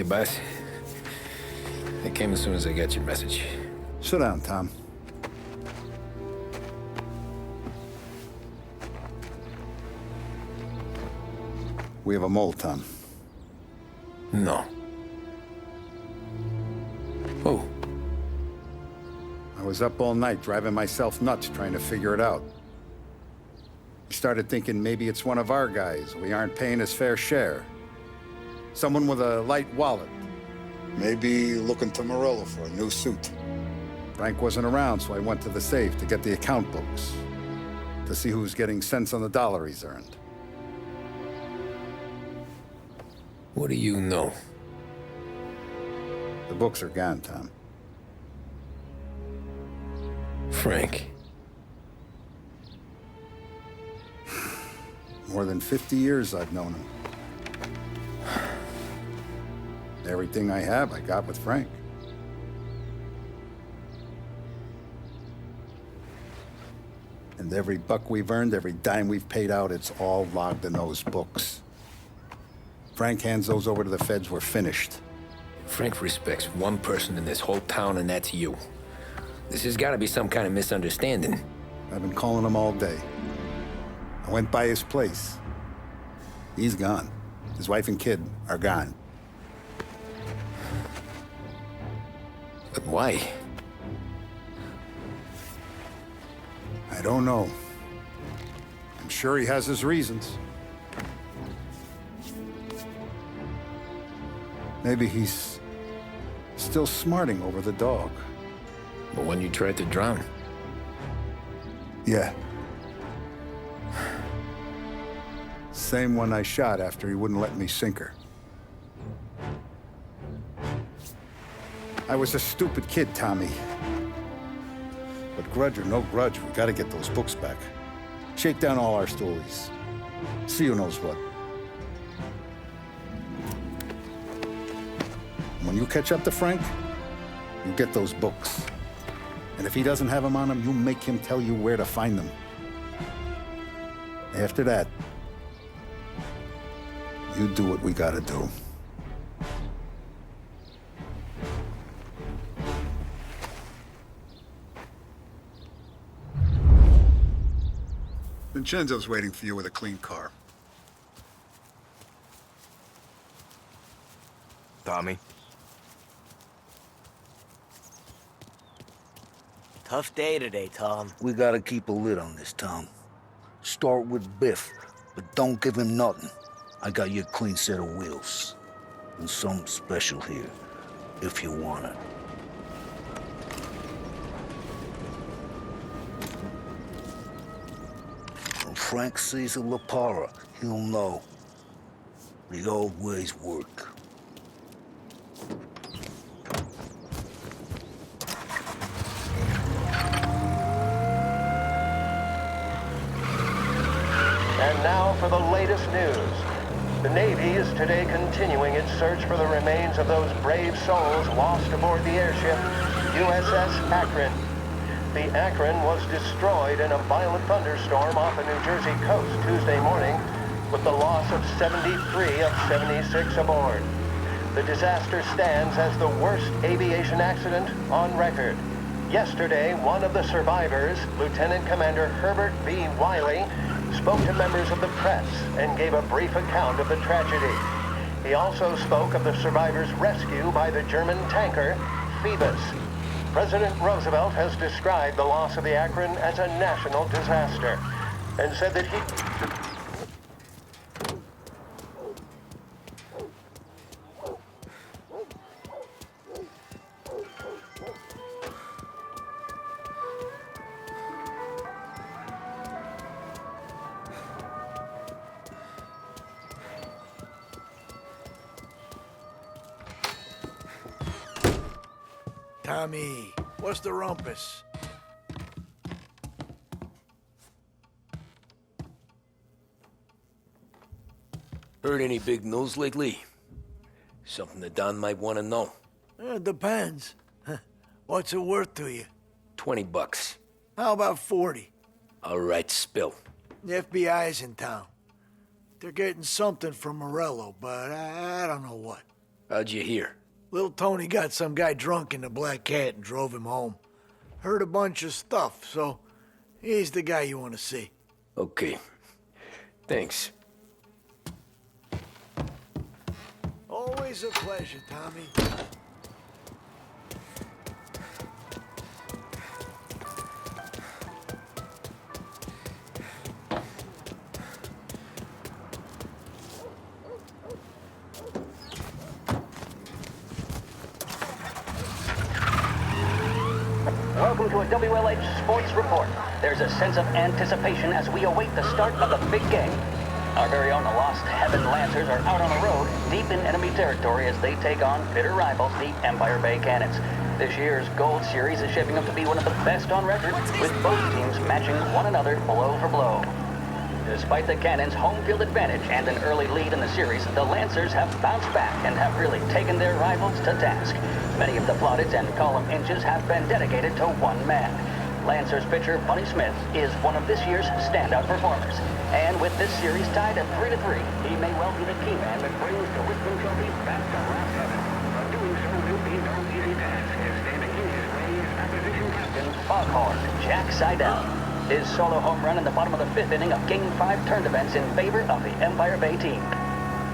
boss. I came as soon as I got your message. Sit down, Tom. We have a mole, Tom. No. Who? I was up all night driving myself nuts trying to figure it out. I started thinking maybe it's one of our guys. We aren't paying his fair share. Someone with a light wallet. Maybe looking to Morello for a new suit. Frank wasn't around, so I went to the safe to get the account books. To see who's getting cents on the dollar he's earned. What do you know? The books are gone, Tom. Frank. More than 50 years I've known him. Everything I have, I got with Frank. And every buck we've earned, every dime we've paid out, it's all logged in those books. Frank hands those over to the feds, we're finished. Frank respects one person in this whole town, and that's you. This has got to be some kind of misunderstanding. I've been calling him all day. I went by his place. He's gone. His wife and kid are gone. But why? I don't know. I'm sure he has his reasons. Maybe he's still smarting over the dog. The one you tried to drown? Yeah. Same one I shot after he wouldn't let me sink her. I was a stupid kid, Tommy. But grudge or no grudge, we gotta get those books back. Shake down all our stories. See who knows what. When you catch up to Frank, you get those books. And if he doesn't have them on him, you make him tell you where to find them. After that, you do what we gotta do. Vincenzo's waiting for you with a clean car. Tommy. Tough day today, Tom. We gotta keep a lid on this, Tom. Start with Biff, but don't give him nothing. I got you a clean set of wheels. And something special here, if you want it. When Frank sees a La Parra, he'll know. The old ways work. And now for the latest news. The Navy is today continuing its search for the remains of those brave souls lost aboard the airship USS Akron. The Akron was destroyed in a violent thunderstorm off the New Jersey coast Tuesday morning, with the loss of 73 of 76 aboard. The disaster stands as the worst aviation accident on record. Yesterday, one of the survivors, Lieutenant Commander Herbert B. Wiley, spoke to members of the press and gave a brief account of the tragedy. He also spoke of the survivors' rescue by the German tanker, Phoebus. President Roosevelt has described the loss of the Akron as a national disaster and said that he... Tommy, what's the rumpus? Heard any big news lately? Something that Don might want to know. Depends. What's it worth to you? $20. How about 40? All right, spill. The FBI's in town. They're getting something from Morello, but I don't know what. How'd you hear? Little Tony got some guy drunk in the Black Cat and drove him home. Heard a bunch of stuff, so he's the guy you want to see. Okay. Thanks. Always a pleasure, Tommy. Welcome to a WLH Sports Report. There's a sense of anticipation as we await the start of the big game. Our very own Lost Heaven Lancers are out on the road, deep in enemy territory as they take on bitter rivals, the Empire Bay Cannons. This year's Gold Series is shaping up to be one of the best on record, with both teams matching one another blow for blow. Despite the Cannons' home field advantage and an early lead in the series, the Lancers have bounced back and have really taken their rivals to task. Many of the plaudits and column inches have been dedicated to one man. Lancers pitcher Bunny Smith is one of this year's standout performers. And with this series tied at 3-3, he may well be the key man that brings the Wisdom Trophy back to Lost Heaven. But doing so will be no easy task, as standing in his way is opposition captain Foghorn Jack Seidel. His solo home run in the bottom of the fifth inning of Game 5 turned events in favor of the Empire Bay team.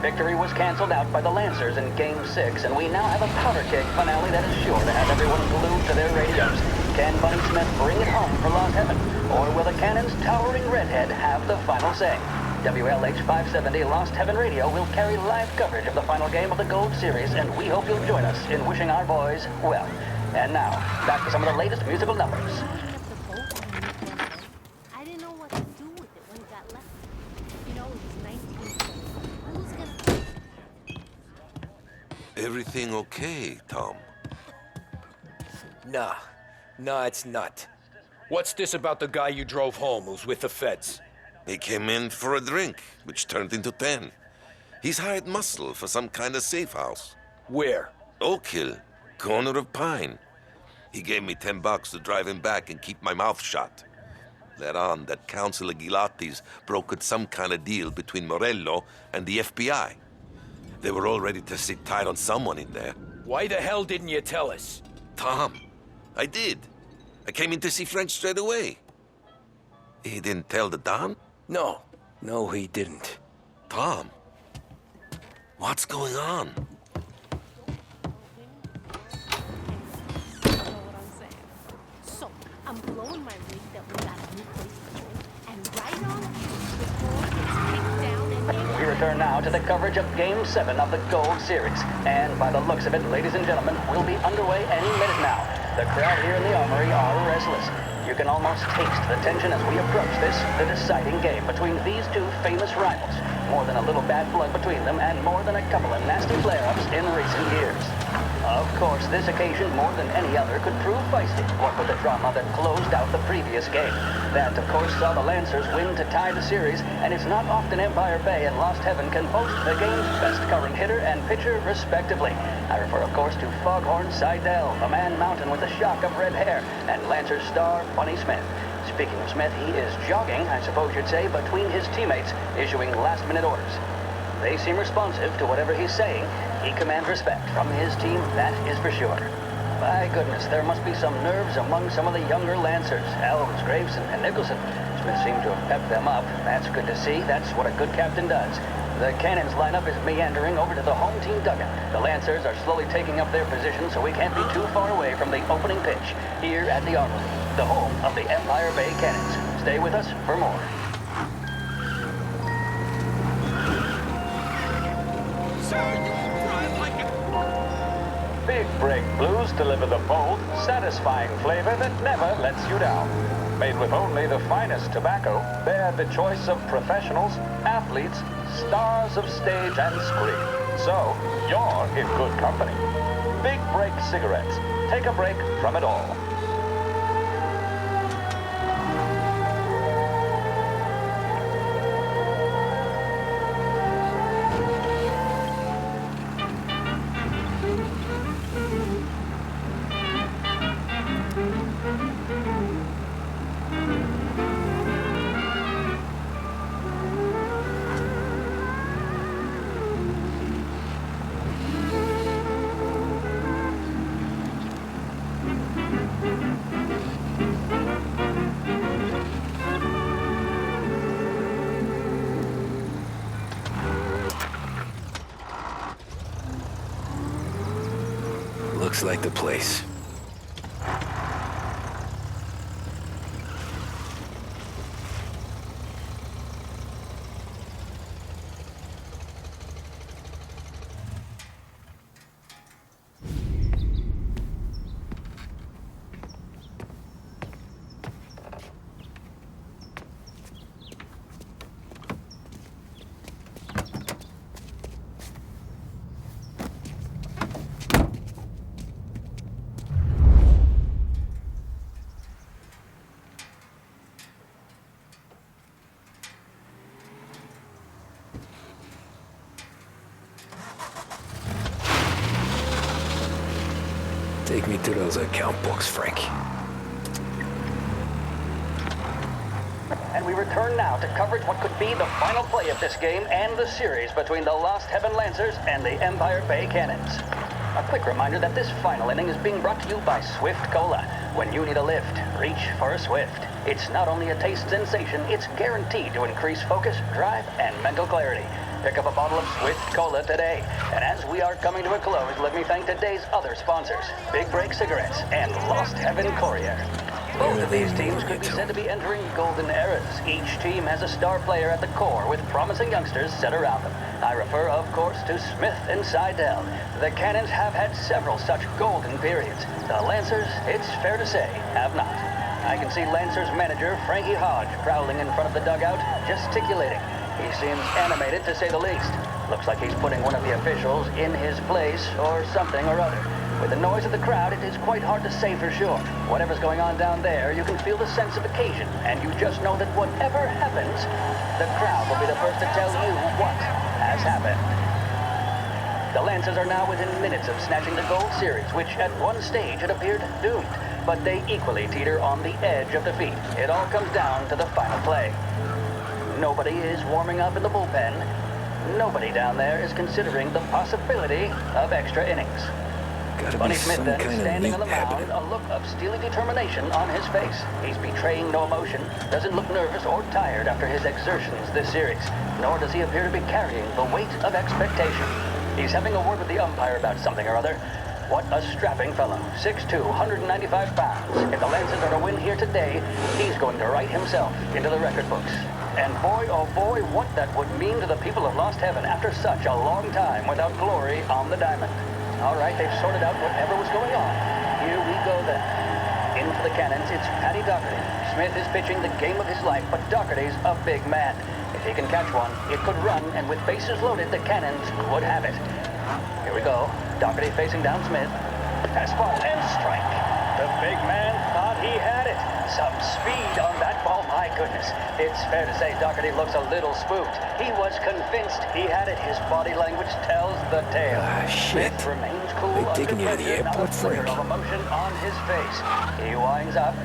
Victory was canceled out by the Lancers in Game 6, and we now have a powder keg finale that is sure to have everyone glued to their radios. Can Bunny Smith bring it home for Lost Heaven, or will the Cannon's towering redhead have the final say? WLH 570 Lost Heaven Radio will carry live coverage of the final game of the Gold Series, and we hope you'll join us in wishing our boys well. And now, back to some of the latest musical numbers. I didn't know what to do with it when it got left. You know, it was 1920. Who's gonna... Everything okay, Tom? Nah, it's not. What's this about the guy you drove home who's with the feds? He came in for a drink, which turned into 10. He's hired muscle for some kind of safe house. Where? Oak Hill, corner of Pine. He gave me $10 to drive him back and keep my mouth shut. Let on that Councilor Gilatti's brokered some kind of deal between Morello and the FBI. They were all ready to sit tight on someone in there. Why the hell didn't you tell us? Tom, I did. I came in to see French straight away. He didn't tell the Don? No, he didn't. Tom, what's going on? You know what I'm saying? So, I'm blowing my rig that we got a new place to drink, and right on the floor gets kicked down and We return now to the coverage of Game 7 of the Gold Series. And by the looks of it, ladies and gentlemen, we'll be underway any minute now. The crowd here in the Armory are restless. You can almost taste the tension as we approach this, the deciding game between these two famous rivals. More than a little bad blood between them, and more than a couple of nasty flare-ups in recent years. Of course, this occasion, more than any other, could prove feisty, what with the drama that closed out the previous game. That, of course, saw the Lancers win to tie the series, and it's not often Empire Bay and Lost Heaven can boast the game's best current hitter and pitcher, respectively. I refer, of course, to Foghorn Seidel, a man mountain with a shock of red hair, and Lancers star Bunny Smith. Speaking of Smith, he is jogging, I suppose you'd say, between his teammates, issuing last-minute orders. They seem responsive to whatever he's saying. He commands respect from his team, that is for sure. By goodness, there must be some nerves among some of the younger Lancers. Elves, Graves, and Nicholson. Smith seemed to have pepped them up. That's good to see. That's what a good captain does. The Cannons lineup is meandering over to the home team dugout. The Lancers are slowly taking up their position, so we can't be too far away from the opening pitch here at the Armory, the home of the Empire Bay Cannons. Stay with us for more. Big Break Blues deliver the bold, satisfying flavor that never lets you down. Made with only the finest tobacco, they're the choice of professionals, athletes, stars of stage and screen. So, you're in good company. Big Break cigarettes. Take a break from it all. Looks like the place. Take me to those account books, Frank. And we return now to coverage what could be the final play of this game and the series between the Lost Heaven Lancers and the Empire Bay Cannons. A quick reminder that this final inning is being brought to you by Swift Cola. When you need a lift, reach for a Swift. It's not only a taste sensation, it's guaranteed to increase focus, drive, and mental clarity. Pick up a bottle of Swift Cola today. And as we are coming to a close, let me thank today's other sponsors, Big Break Cigarettes and Lost Heaven Courier. Both of these teams could be said to be entering golden eras. Each team has a star player at the core with promising youngsters set around them. I refer, of course, to Smith and Seidel. The Cannons have had several such golden periods. The Lancers, it's fair to say, have not. I can see Lancers manager Frankie Hodge prowling in front of the dugout, gesticulating. He seems animated, to say the least. Looks like he's putting one of the officials in his place, or something or other. With the noise of the crowd, it is quite hard to say for sure. Whatever's going on down there, you can feel the sense of occasion, and you just know that whatever happens, the crowd will be the first to tell you what has happened. The Lancers are now within minutes of snatching the gold series, which at one stage had appeared doomed. But they equally teeter on the edge of defeat. It all comes down to the final play. Nobody is warming up in the bullpen. Nobody down there is considering the possibility of extra innings. Gotta Bunny be Smith some then, kind of standing meat on the mound, happening. a look of steely determination on his face. He's betraying no emotion, doesn't look nervous or tired after his exertions this series, nor does he appear to be carrying the weight of expectation. He's having a word with the umpire about something or other. What a strapping fellow, 6'2", 195 pounds. If the Lancers are to win here today, he's going to write himself into the record books. And boy, oh boy, what that would mean to the people of Lost Heaven after such a long time without glory on the diamond. All right, they've sorted out whatever was going on. Here we go then. In for the Cannons, it's Paddy Doherty. Smith is pitching the game of his life, but Doherty's a big man. If he can catch one, it could run, and with bases loaded, the Cannons could have it. Here we go. Doherty facing down Smith. Fastball and strike. The big man thought he had it. Some speed on that ball, my goodness. It's fair to say Doherty looks a little spooked. He was convinced he had it. His body language tells the tale. Shit. Smith remains cool They under taking you to the pressure, not a airport, flicker Frank? of emotion on his face. He winds up.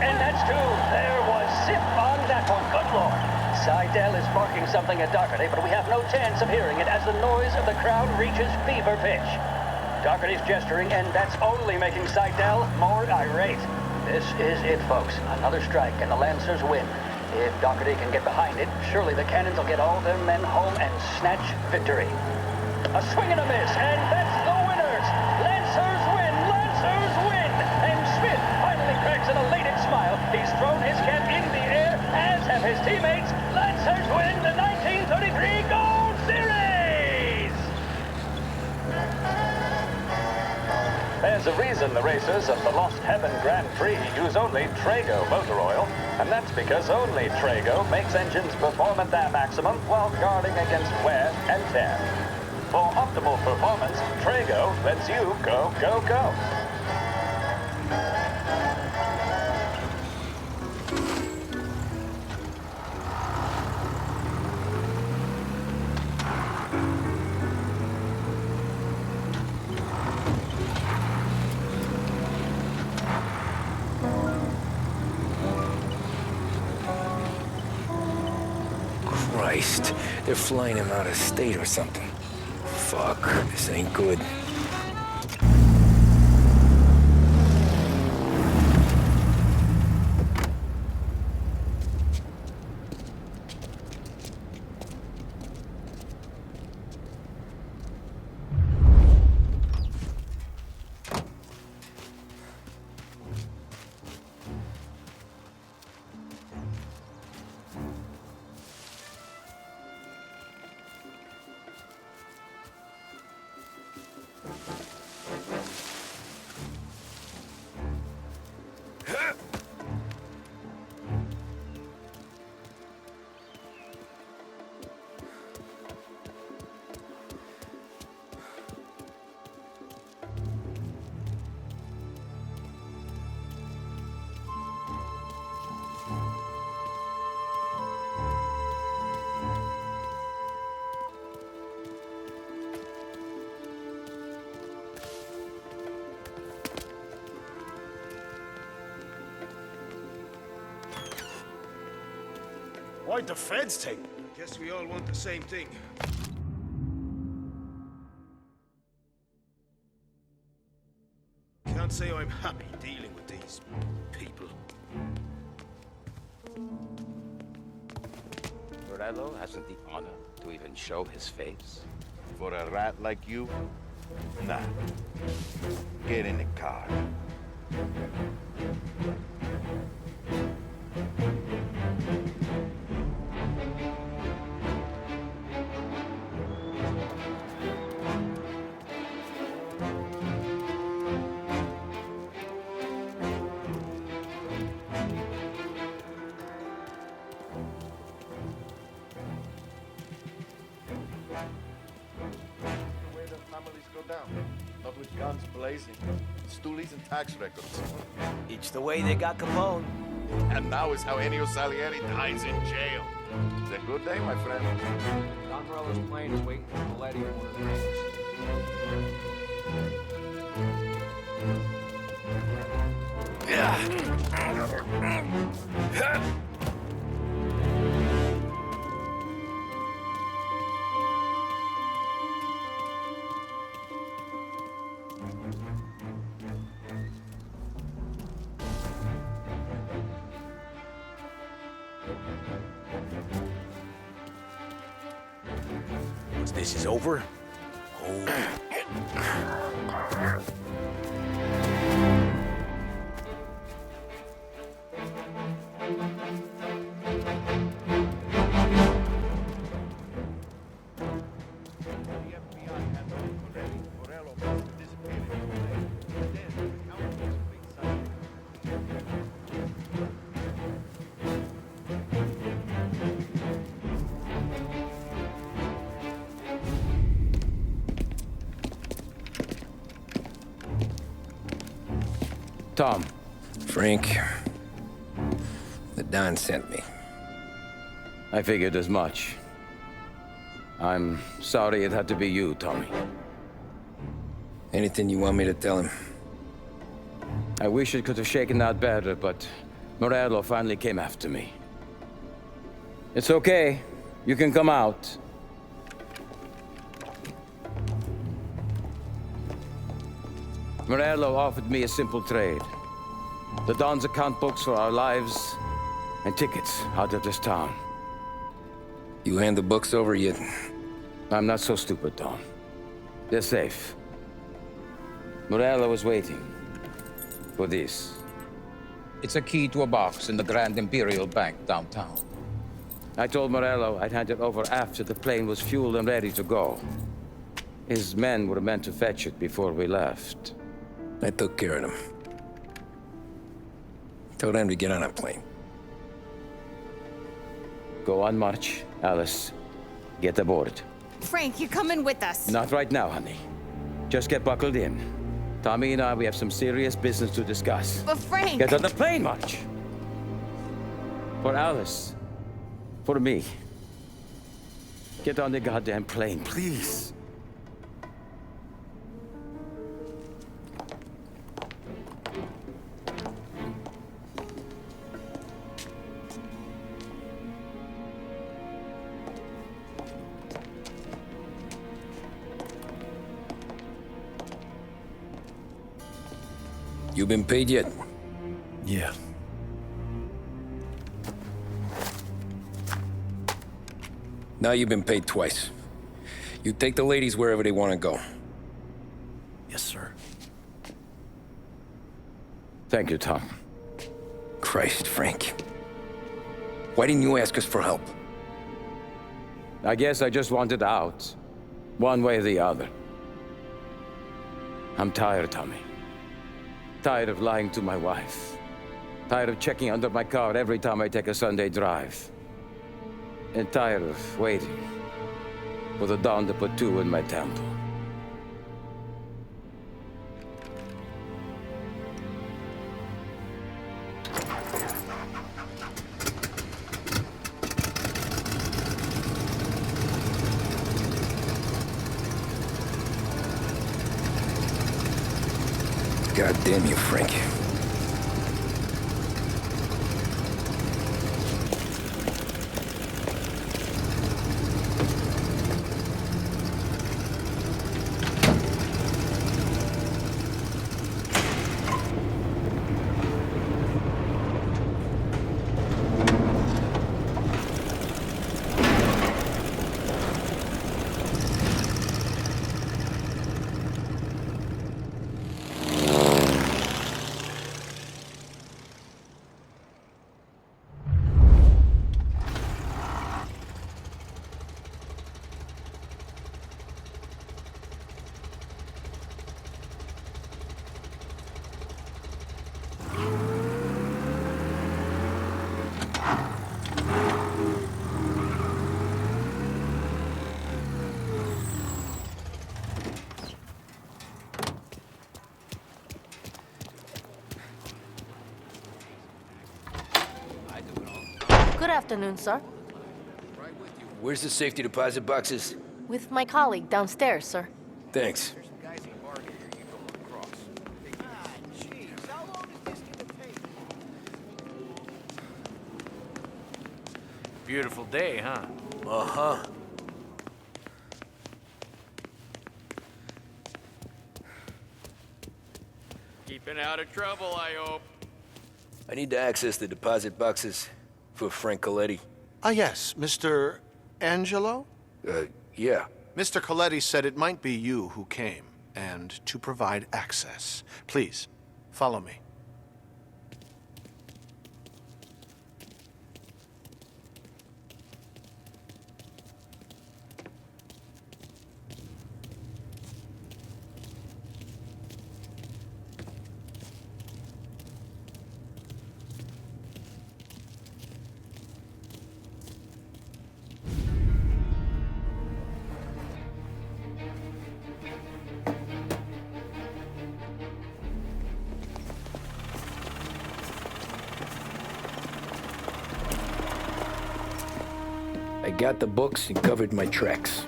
And that's two. There was zip on that one. Good Lord. Seidel is barking something at Doherty, but we have no chance of hearing it as the noise of the crowd reaches fever pitch. Doherty's gesturing, and that's only making Seidel more irate. This is it, folks. Another strike, and the Lancers win. If Doherty can get behind it, surely the Cannons will get all their men home and snatch victory. A swing and a miss, and that's the winners! Lancers win! Lancers win! And Smith finally cracks an elated smile. He's thrown his cap in the air, as have his teammates. Lancers win the 1933 Gold Series! There's a reason the racers of the Lost Heaven Grand Prix use only Trago motor oil, and that's because only Trago makes engines perform at their maximum while guarding against wear and tear. For optimal performance, Trago lets you go, go, go. Christ, they're flying him out of state or something. Fuck, this ain't good. Why'd the feds take me? Guess we all want the same thing. Can't say I'm happy dealing with these people. Morello hasn't the honor to even show his face. For a rat like you? Nah. Get in the car. Not with guns blazing, stoolies and tax records. Each the way they got Capone. And now is how Ennio Salieri dies in jail. It's a good day, my friend. Don Morello's plane is waiting for Coletti in one of the hangs. Once this is over, Tom. Frank. The Don sent me. I figured as much. I'm sorry it had to be you, Tommy. Anything you want me to tell him? I wish it could have shaken out better, but Morello finally came after me. It's okay. You can come out. Morello offered me a simple trade. The Don's account books for our lives and tickets out of this town. You hand the books over yet? I'm not so stupid, Don. They're safe. Morello was waiting for this. It's a key to a box in the Grand Imperial Bank downtown. I told Morello I'd hand it over after the plane was fueled and ready to go. His men were meant to fetch it before we left. I took care of them. Told them to get on a plane. Go on march, Alice. Get aboard. Frank, you're coming with us. Not right now, honey. Just get buckled in. Tommy and I, we have some serious business to discuss. But Frank... Get on the plane, March! For Alice. For me. Get on the goddamn plane, please. You been paid yet? Yeah. Now you've been paid twice. You take the ladies wherever they want to go. Yes, sir. Thank you, Tom. Christ, Frank. Why didn't you ask us for help? I guess I just wanted out. One way or the other. I'm tired, Tommy. Tired of lying to my wife. Tired of checking under my car every time I take a Sunday drive. And tired of waiting for the dawn to put two in my temple. God damn you, Frank. Good afternoon, sir. Where's the safety deposit boxes? With my colleague downstairs, sir. Thanks. Beautiful day, huh? Uh-huh. Keeping out of trouble, I hope. I need to access the deposit boxes for Frank Coletti. Ah, yes, Mr. Angelo? Yeah. Mr. Coletti said it might be you who came, and to provide access. Please, follow me. I got the books and covered my tracks.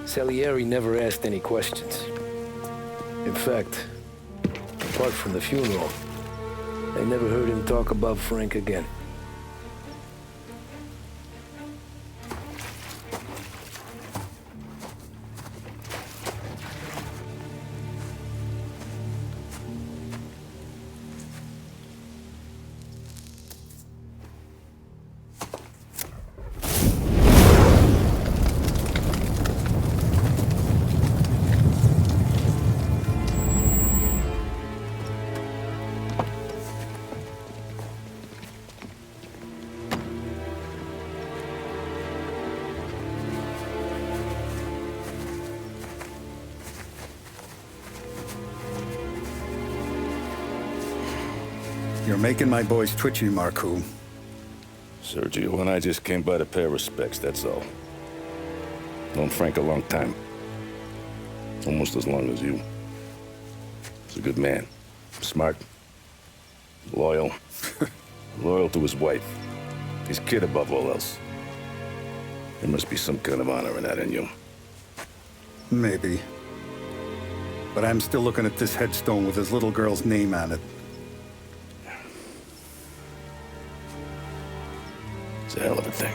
Salieri never asked any questions. In fact, apart from the funeral, I never heard him talk about Frank again. You're making my boys twitchy, Marku. Sergio and I just came by to pay respects, that's all. Known Frank a long time. Almost as long as you. He's a good man. Smart. Loyal. Loyal to his wife. His kid above all else. There must be some kind of honor in that in you. Maybe. But I'm still looking at this headstone with his little girl's name on it. It's a hell of a thing.